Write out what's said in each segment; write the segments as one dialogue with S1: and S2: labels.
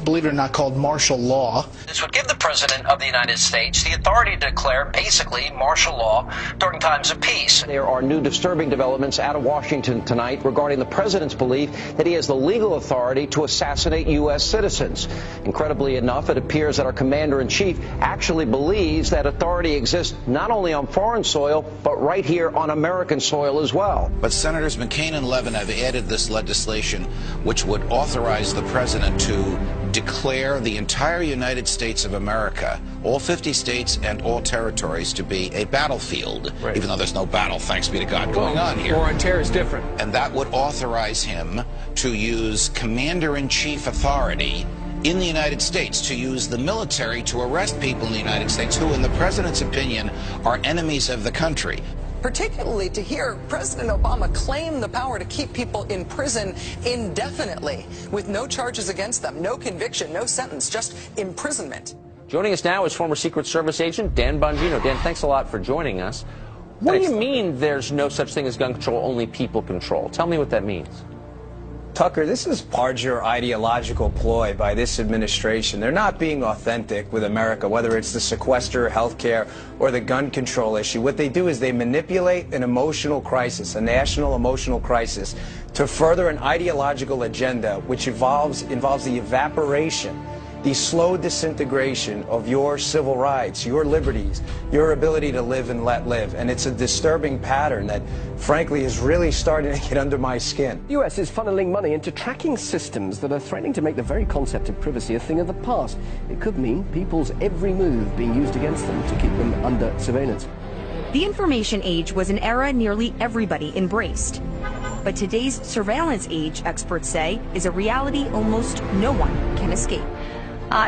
S1: believe it or not, called martial law.
S2: This would give the President of the United States the authority to declare basically martial law during times of peace.
S3: There are new disturbing developments out of Washington tonight regarding the President's belief that he has the legal authority to assassinate U.S. citizens. Incredibly enough, it appears that our Commander-in-Chief actually believes that authority exists not only on foreign soil, but right here on American soil as well.
S4: But Senators McCain and Levin have added this legislation which would authorize the President to declare the entire United States of America, all 50 states and all territories, to be a battlefield, right, even though there's no battle, thanks be to God, going on here.
S5: War on terror is different.
S4: And that would authorize him to use Commander-in-Chief authority in the United States, to use the military to arrest people in the United States who, in the President's opinion, are enemies of the country.
S6: Particularly to hear President Obama claim the power to keep people in prison indefinitely with no charges against them, no conviction, no sentence, just imprisonment.
S3: Joining us now is former Secret Service agent Dan Bongino. Dan, thanks a lot for joining us. What do you mean there's no such thing as gun control, only people control? Tell me what that means.
S5: Tucker, this is larger ideological ploy by this administration. They're not being authentic with America, whether it's the sequester, health care, or the gun control issue. What they do is they manipulate an emotional crisis, a national emotional crisis, to further an ideological agenda which involves the evaporation, the slow disintegration of your civil rights, your liberties, your ability to live and let live. And it's a disturbing pattern that, frankly, is really starting to get under my skin.
S7: The US is funneling money into tracking systems that are threatening to make the very concept of privacy a thing of the past. It could mean people's every move being used against them to keep them under surveillance.
S8: The information age was an era nearly everybody embraced. But today's surveillance age, experts say, is a reality almost no one can escape.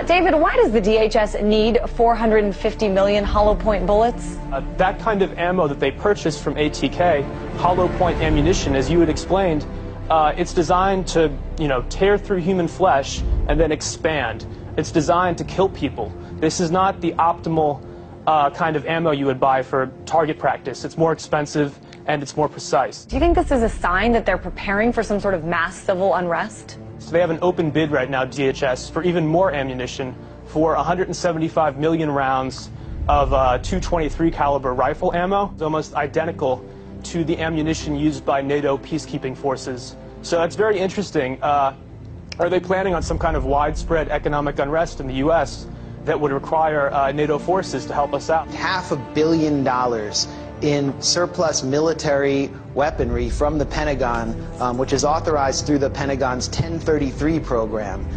S9: David, why does the DHS need 450 million hollow point bullets?
S10: That kind of ammo that they purchased from ATK, hollow point ammunition, as you had explained, it's designed to, tear through human flesh and then expand. It's designed to kill people. This is not the optimal kind of ammo you would buy for target practice. It's more expensive and it's more precise.
S9: Do you think this is a sign that they're preparing for some sort of mass civil unrest?
S10: So they have an open bid right now, DHS, for even more ammunition, for 175 million rounds of .223 caliber rifle ammo. It's almost identical to the ammunition used by NATO peacekeeping forces. So that's very interesting. Are they planning on some kind of widespread economic unrest in the U.S. that would require NATO forces to help us out?
S11: $500 million in surplus military weaponry from the Pentagon, which is authorized through the Pentagon's 1033 program.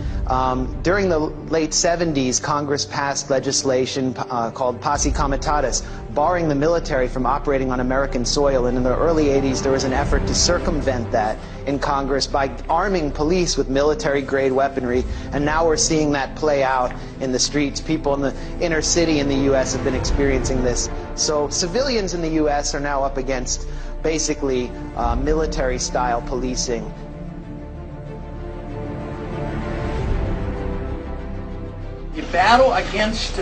S11: During the late 70s, Congress passed legislation called Posse Comitatus, barring the military from operating on American soil. And in the early 80s, there was an effort to circumvent that in Congress by arming police with military-grade weaponry. And now we're seeing that play out in the streets. People in the inner city in the U.S. have been experiencing this. So civilians in the U.S. are now up against basically military-style policing.
S12: The battle against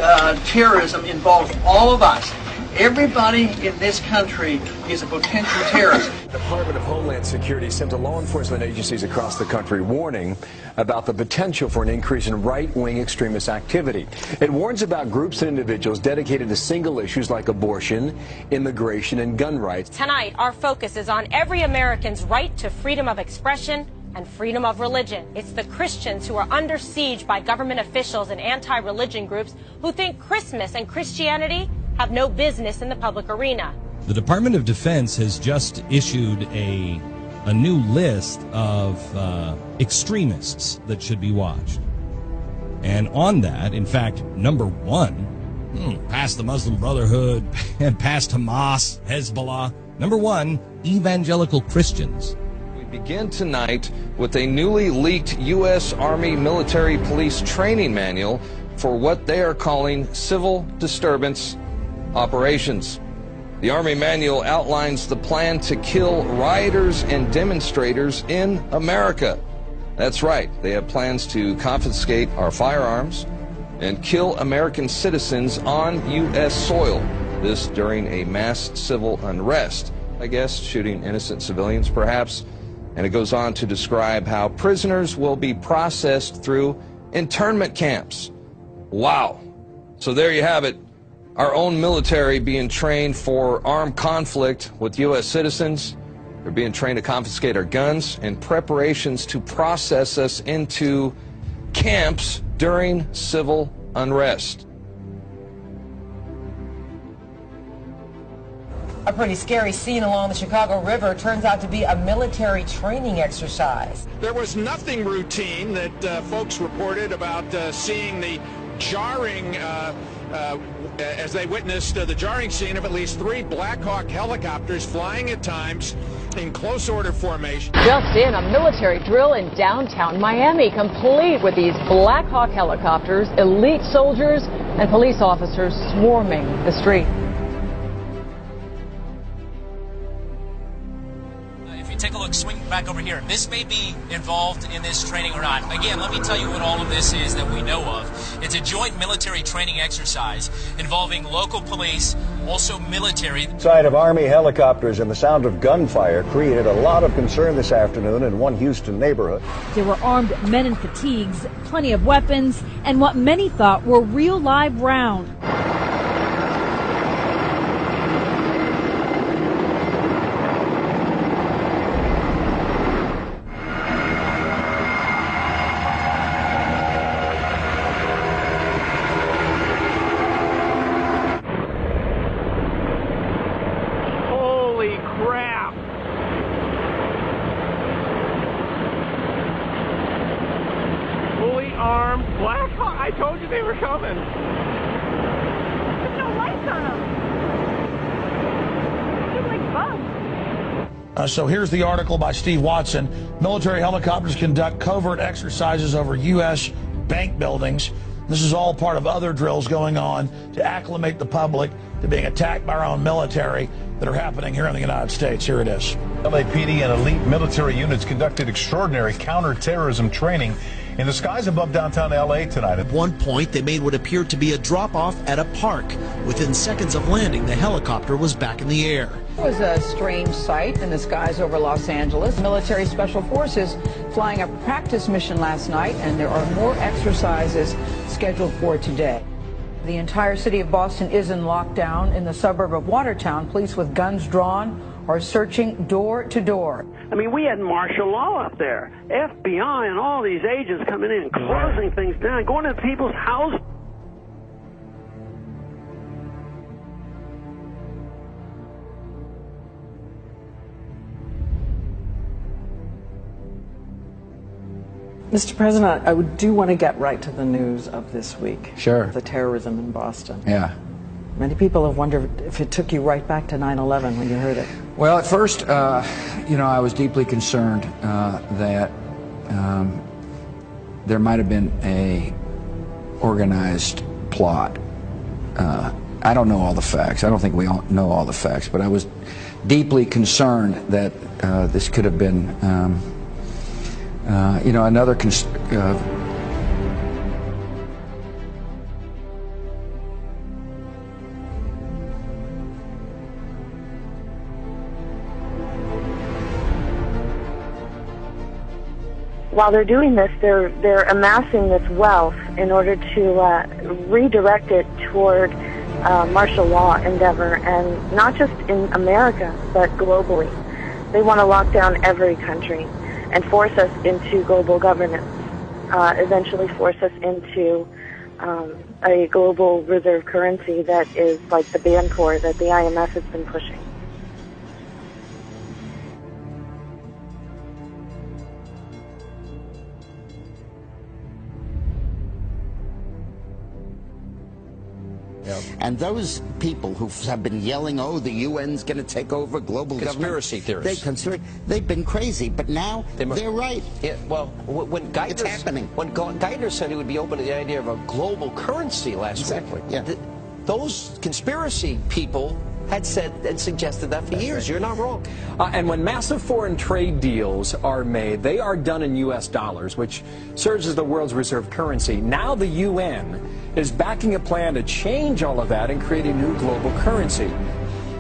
S12: terrorism involves all of us. Everybody in this country is a potential terrorist.
S13: The Department of Homeland Security sent to law enforcement agencies across the country warning about the potential for an increase in right-wing extremist activity. It warns about groups and individuals dedicated to single issues like abortion, immigration, and gun rights.
S14: Tonight, our focus is on every American's right to freedom of expression and freedom of religion. It's the Christians who are under siege by government officials and anti-religion groups who think Christmas and Christianity have no business in the public arena.
S15: The Department of Defense has just issued a new list of extremists that should be watched. And on that, in fact, number one, past the Muslim Brotherhood and past Hamas, Hezbollah, number one, evangelical Christians.
S16: We begin tonight with a newly leaked U.S. Army military police training manual for what they are calling civil disturbance operations. The Army manual outlines the plan to kill rioters and demonstrators in America. That's right, they have plans to confiscate our firearms and kill American citizens on U.S. soil. This during a mass civil unrest. I guess shooting innocent civilians perhaps. And it goes on to describe how prisoners will be processed through internment camps. Wow. So there you have it. Our own military being trained for armed conflict with U.S. citizens. They're being trained to confiscate our guns in preparations to process us into camps during civil unrest.
S17: A pretty scary scene along the Chicago River turns out to be a military training exercise.
S18: There was nothing routine that folks reported about seeing the jarring, as they witnessed the jarring scene of at least 3 Black Hawk helicopters flying at times in close order formation.
S9: Just in, a military drill in downtown Miami, complete with these Black Hawk helicopters, elite soldiers, and police officers swarming the street.
S19: Take a look, swing back over here. This may be involved in this training or not. Again, let me tell you what all of this is that we know of. It's a joint military training exercise involving local police, also military.
S20: Sight of Army helicopters and the sound of gunfire created a lot of concern this afternoon in one Houston neighborhood.
S21: There were armed men in fatigues, plenty of weapons, and what many thought were real live rounds.
S22: Armed Black Hawk. I told you they were coming. There's no lights on them. They're like bugs.
S23: So here's the article by Steve Watson. Military helicopters conduct covert exercises over U.S. bank buildings. This is all part of other drills going on to acclimate the public to being attacked by our own military that are happening here in the United States. Here it is.
S24: LAPD and elite military units conducted extraordinary counterterrorism training in the skies above downtown LA tonight.
S25: At one point, they made what appeared to be a drop-off at a park. Within seconds of landing, the helicopter was back in the air.
S26: It was a strange sight in the skies over Los Angeles. Military Special Forces flying a practice mission last night, and there are more exercises scheduled for today. The entire city of Boston is in lockdown. In the suburb of Watertown, police with guns drawn are searching door to door.
S27: I mean, we had martial law up there. FBI and all these agents coming in, closing things down, going to people's houses.
S6: Mr. President, I do want to get right to the news of this week.
S28: Sure.
S6: The terrorism in Boston.
S28: Yeah.
S6: Many people have wondered if it took you right back to 9/11 when you heard it.
S28: Well, at first, I was deeply concerned that there might have been a organized plot. I don't know all the facts. I don't think we all know all the facts, but I was deeply concerned that this could have been, another.
S29: While they're doing this, they're amassing this wealth in order to redirect it toward martial law endeavor, and not just in America, but globally. They want to lock down every country and force us into global governance, eventually force us into a global reserve currency that is like the Bancorp that the IMF has been pushing.
S30: And those people who have been yelling, oh, the UN's going to take over global
S3: Conspiracy
S30: government.
S3: theorists.
S30: They've been crazy, but now they're right.
S3: Yeah, well, when
S30: It's happening.
S3: When Geithner said he would be open to the idea of a global currency last week,
S30: yeah.
S3: Those conspiracy people had said and suggested that for years. You're not wrong.
S5: And when massive foreign trade deals are made, they are done in U.S. dollars, which serves as the world's reserve currency. Now the UN is backing a plan to change all of that and create a new global currency.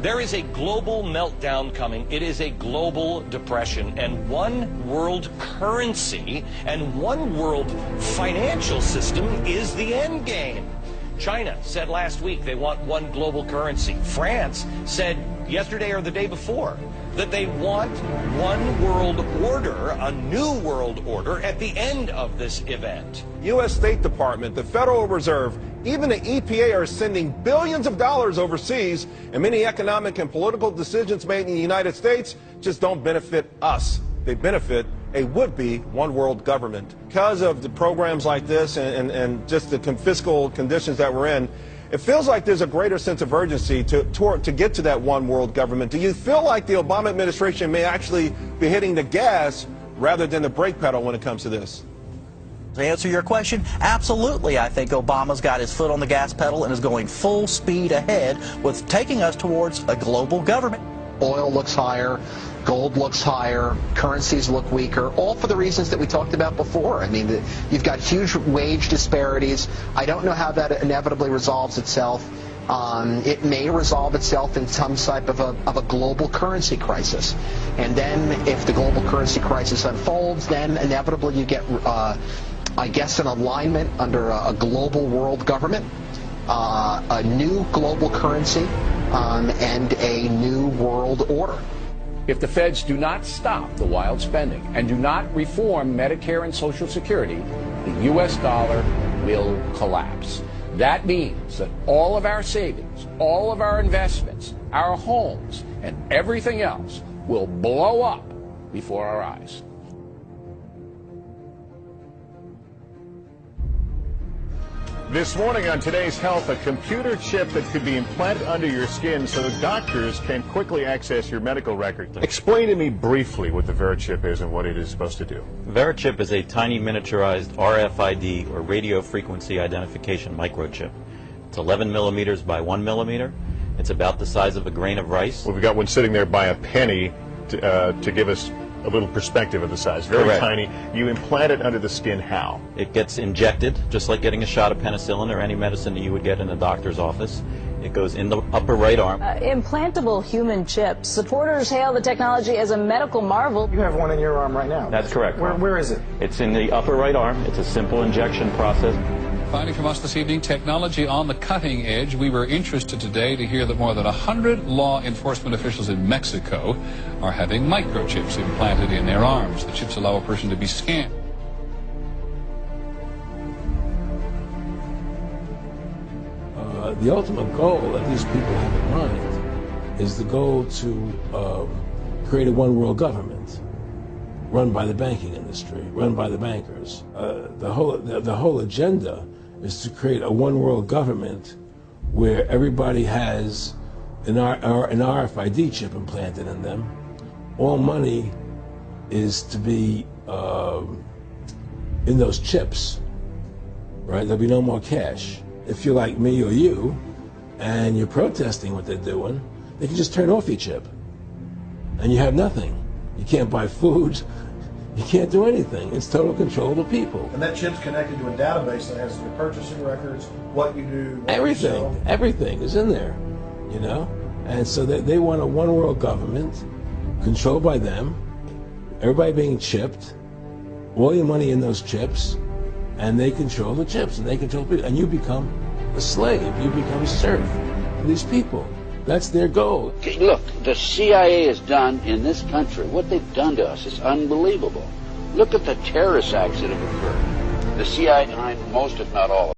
S1: There is a global meltdown coming. It is a global depression, and one world currency and one world financial system is the end game. China said last week they want one global currency. France said yesterday or the day before that they want one world order, a new world order, at the end of this event.
S24: U.S. State Department, the Federal Reserve, even the EPA are sending billions of dollars overseas, and many economic and political decisions made in the United States just don't benefit us. They benefit a would-be one-world government. Because of the programs like this and just the fiscal conditions that we're in, it feels like there's a greater sense of urgency to get to that one-world government. Do you feel like the Obama administration may actually be hitting the gas rather than the brake pedal when it comes to this?
S2: To answer your question, absolutely. I think Obama's got his foot on the gas pedal and is going full speed ahead with taking us towards a global government.
S4: Oil looks higher, gold looks higher, currencies look weaker, all for the reasons that we talked about before. I mean, you've got huge wage disparities. I don't know how that inevitably resolves itself. It may resolve itself in some type of a global currency crisis. And then if the global currency crisis unfolds, then inevitably you get, I guess, an alignment under a global world government, a new global currency, and a new world order.
S7: If the feds do not stop the wild spending and do not reform Medicare and Social Security, the U.S. dollar will collapse. That means that all of our savings, all of our investments, our homes, and everything else will blow up before our eyes.
S24: This morning on Today's Health, a computer chip that could be implanted under your skin so that doctors can quickly access your medical record. Explain to me briefly what the VeriChip is and what it is supposed to do.
S8: VeriChip is a tiny miniaturized RFID, or radio frequency identification microchip. It's 11 millimeters by 1 millimeter. It's about the size of a grain of rice.
S24: Well, we've got one sitting there by a penny to give us a little perspective of the size. Very
S8: Correct.
S24: Tiny. You implant it under the skin how?
S8: It gets injected, just like getting a shot of penicillin or any medicine that you would get in a doctor's office. It goes in the upper right arm.
S10: Implantable human chips. Supporters hail the technology as a medical marvel.
S24: You have one in your arm right now.
S8: That's correct.
S24: Where is it?
S8: It's in the upper right arm. It's a simple injection process.
S11: Finally from us this evening, technology on the cutting edge. We were interested today to hear that more than 100 law enforcement officials in Mexico are having microchips implanted in their arms. The chips allow a person to be scanned.
S12: The ultimate goal that these people have in mind is the goal to create a one-world government run by the banking industry, run by the bankers. The whole agenda is to create a one-world government where everybody has an RFID chip implanted in them. All money is to be in those chips, right? There'll be no more cash. If you're like me or you, and you're protesting what they're doing, they can just turn off your chip, and you have nothing. You can't buy food. You can't do anything. It's total control of the people.
S23: And that chip's connected to a database that has your purchasing records, what you do, what
S12: everything,
S23: you sell.
S12: everything is in there, you know? And so they want a one-world government controlled by them, everybody being chipped, all your money in those chips, and they control the chips, and they control people, and you become a slave, you become a serf to these people. That's their goal.
S13: Look, the CIA has done in this country, what they've done to us is unbelievable. Look at the terrorist acts that have occurred. The CIA behind most, if not all, of